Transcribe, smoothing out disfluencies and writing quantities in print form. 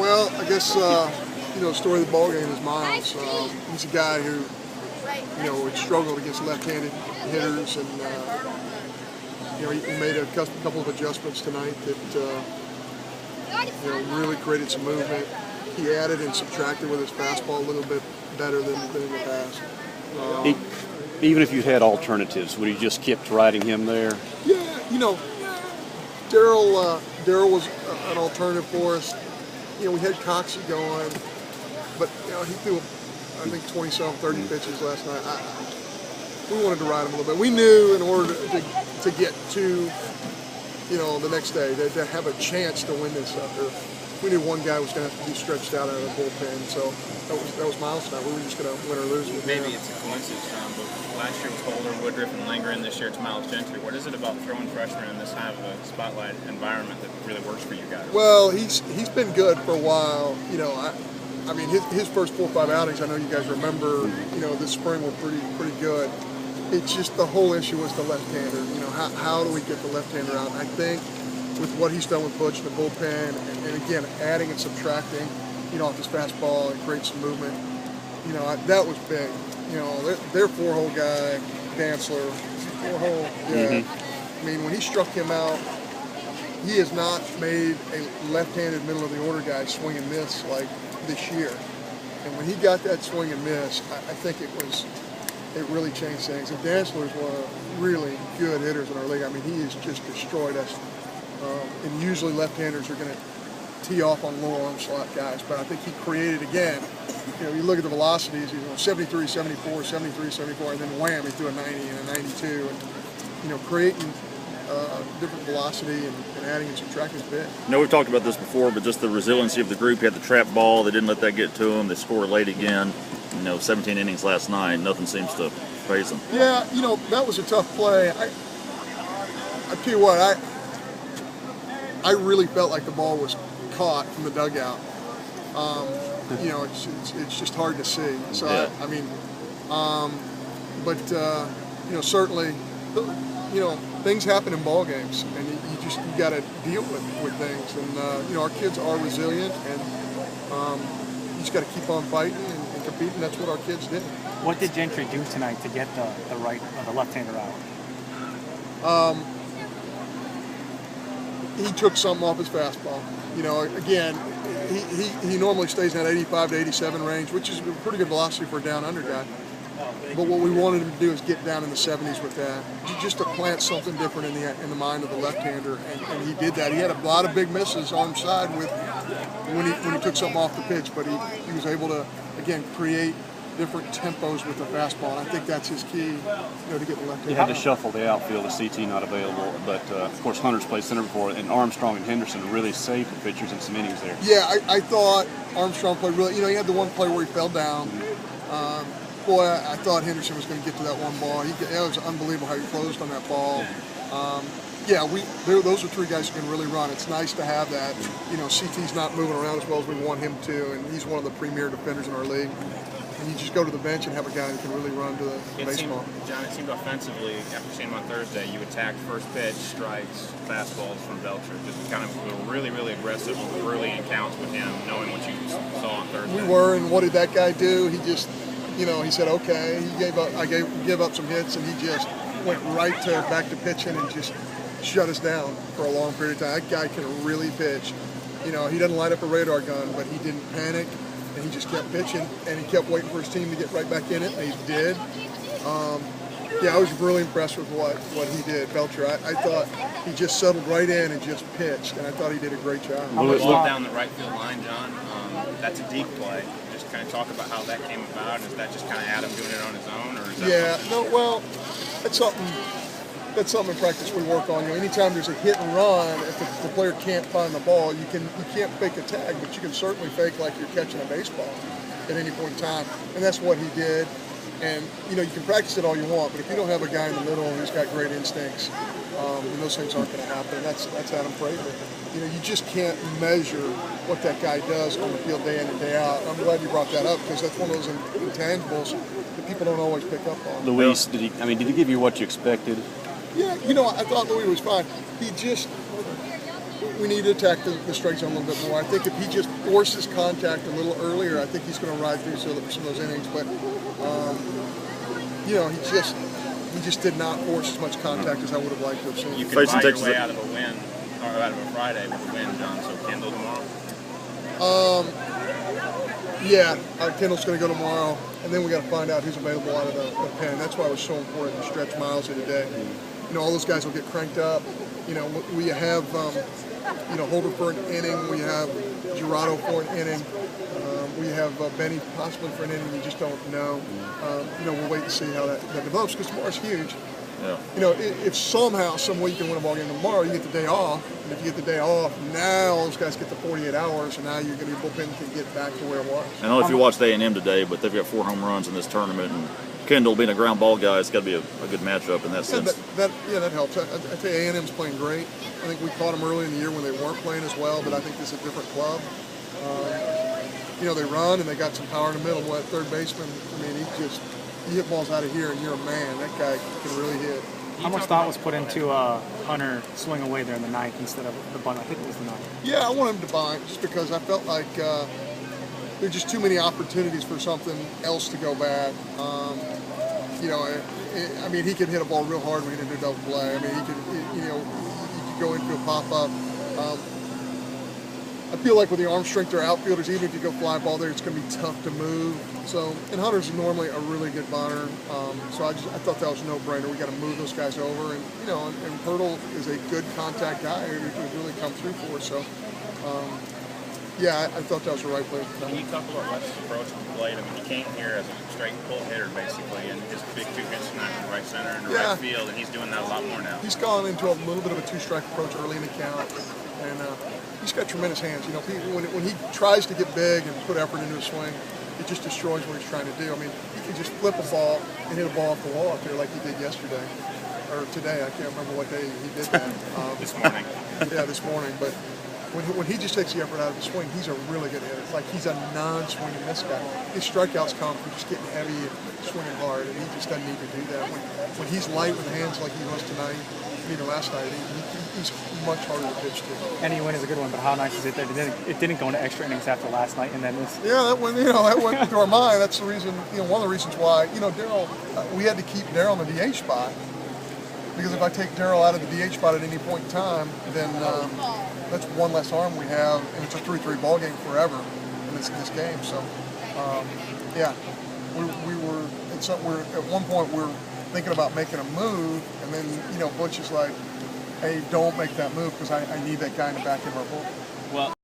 Well, I guess the story of the ball game is Miles. He's a guy who had struggled against left-handed hitters, and he made a couple of adjustments tonight that really created some movement. He added and subtracted with his fastball a little bit better than in the past. Even if you had alternatives, would you just kept riding him there? Yeah, Daryl was an alternative for us. We had Coxie going, but he threw, I think, 27, 30 pitches last night. We wanted to ride him a little bit. We knew in order to get to, the next day, to have a chance to win this sucker, we knew one guy was going to have to be stretched out of the bullpen. So that was Miles tonight. We were just going to win or lose with him. Maybe it's a coincidence, John, but last year was Holder, Woodruff, and Lindgren. This year it's Miles Gentry. What is it about throwing freshmen in this kind of a spotlight environment that really works for you guys? Well, he's been good for a while. I mean, his first 4 or 5 outings, I know you guys remember, this spring were pretty good. It's just the whole issue was the left-hander. How do we get the left-hander out? And I think with what he's done with Butch in the bullpen, and again, adding and subtracting, off his fastball and create some movement, that was big. Their 4-hole guy, Dantzler, 4-hole, yeah. I mean, when he struck him out, he has not made a left-handed middle of the order guy swing and miss like this year. And when he got that swing and miss, I think it really changed things. And Dantzler is one of really good hitters in our league. I mean, he has just destroyed us. And usually left-handers are going to tee off on lower arm slot guys, but I think he created again. You look at the velocities, 73, 74, 73, 74, and then wham, he threw a 90 and a 92. And, creating different velocity and adding and subtracting is big. We've talked about this before, but just the resiliency of the group. You had the trap ball. They didn't let that get to them. They scored late again. 17 innings last night. Nothing seems to phase them. Yeah, that was a tough play. I tell you what, I really felt like the ball was caught from the dugout. It's just hard to see. So yeah. Certainly, things happen in ball games, and you got to deal with things. And our kids are resilient, and you just got to keep on fighting and competing. That's what our kids did. What did Gentry do tonight to get the left-hander out? He took something off his fastball. Again, he normally stays in that 85 to 87 range, which is a pretty good velocity for a down-under guy. But what we wanted him to do is get down in the 70s with that, just to plant something different in the mind of the left-hander, and he did that. He had a lot of big misses arm side when he took something off the pitch, but he was able to, again, create different tempos with the fastball, and I think that's his key, to get the left-hander. You had to shuffle the outfield with CT not available, but of course Hunter's played center before, and Armstrong and Henderson really saved the pitchers in some innings there. Yeah, I thought Armstrong played really. He had the one play where he fell down. Boy, I thought Henderson was going to get to that one ball. It was unbelievable how he closed on that ball. Those are 3 guys who can really run. It's nice to have that. CT's not moving around as well as we want him to, and he's one of the premier defenders in our league. And you just go to the bench and have a guy that can really run to the baseball. John, it seemed offensively, after seeing him on Thursday, you attacked first pitch, strikes, fastballs from Belcher. Just kind of were really, really aggressive early in counts with him, knowing what you saw on Thursday. We were, and what did that guy do? He just, he said, okay. He gave up some hits, and he just went right back to pitching and just shut us down for a long period of time. That guy can really pitch. He doesn't light up a radar gun, but he didn't panic. And he just kept pitching, and he kept waiting for his team to get right back in it, and he did. I was really impressed with what he did, Belcher. I thought he just settled right in and just pitched, and I thought he did a great job. Ball down the right field line, John. That's a deep play. Just kind of talk about how that came about, and is that just kind of Adam doing it on his own, or is that that's something in practice we work on. Anytime there's a hit and run, if the player can't find the ball, you can't fake a tag, but you can certainly fake like you're catching a baseball at any point in time. And that's what he did. And you can practice it all you want, but if you don't have a guy in the middle who's got great instincts, then those things aren't going to happen. And that's Adam Frazier. You just can't measure what that guy does on the field day in and day out. I'm glad you brought that up, because that's one of those intangibles that people don't always pick up on. Luis, did he give you what you expected? Yeah, I thought Louis was fine. He just, we need to attack the strike zone a little bit more. I think if he just forces contact a little earlier, I think he's going to ride through some of those innings. But you know, he just did not force as much contact as I would have liked to have seen. You can buy your way out of a win, or out of a Friday with a win, John. So Kendall tomorrow. Yeah, Kendall's going to go tomorrow, and then we got to find out who's available out of the pen. That's why it was so important to stretch Miles here today. You know, all those guys will get cranked up. You know, we have you know, Holder for an inning. We have Gerardo for an inning. We have Benny possibly for an inning. We just don't know. You know, we'll wait and see how that develops because tomorrow's huge. Yeah. You know, if somehow, some way you can win a ball game tomorrow, you get the day off. And if you get the day off, now those guys get the 48 hours, and now you're going to be bullpen can get back to where it was. I don't know if you watched A&M today, but they've got 4 home runs in this tournament, and Kendall being a ground ball guy, it's got to be a good matchup in that sense. That helps. I tell you, A&M's playing great. I think we caught them early in the year when they weren't playing as well, but I think this is a different club. You know, they run and they got some power in the middle. That third baseman, I mean, he hit balls out of here, and you're a man. That guy can really hit. How much thought was put into Hunter swing away there in the ninth instead of the bunt? I think it was the ninth. Yeah, I want him to bunt just because I felt like there's just too many opportunities for something else to go bad. You know, I mean, he could hit a ball real hard when he did a double play. I mean, he could, you know, he could go into a pop-up. I feel like with the arm strength or outfielders, even if you go fly ball there, it's going to be tough to move. So, and Hunter's normally a really good bunter. So I thought that was a no-brainer. We got to move those guys over, and you know, and Pirtle is a good contact guy who could really come through for us. So, yeah, I thought that was the right play. Can you talk about Wes's approach to the plate? I mean, he came here as a straight pull hitter, basically, and his big 2 pitch tonight from right center and right field, and he's doing that a lot more now. He's gone into a little bit of a 2-strike approach early in the count, and he's got tremendous hands. You know, when he tries to get big and put effort into a swing, it just destroys what he's trying to do. I mean, he can just flip a ball and hit a ball off the wall out there like he did yesterday. Or today, I can't remember what day he did that. This morning. Yeah, this morning. But when he just takes the effort out of the swing, he's a really good hitter. Like, he's a non-swing and miss guy. His strikeouts come from just getting heavy and swinging hard, and he just doesn't need to do that. When he's light with the hands like he was tonight, last night, he's much harder to pitch to. Any win is a good one, but how nice is it that it didn't go into extra innings after last night, and then this? Yeah, that went through our mind. That's the reason, one of the reasons why, Darryl, we had to keep Darryl in the DH spot, because if I take Darryl out of the DH spot at any point in time, then that's one less arm we have, and it's a 3-3 ball game forever in this game. So, yeah, we were at one point we're thinking about making a move, and then Butch is like, hey, don't make that move because I need that guy in the back of our bullpen. Well,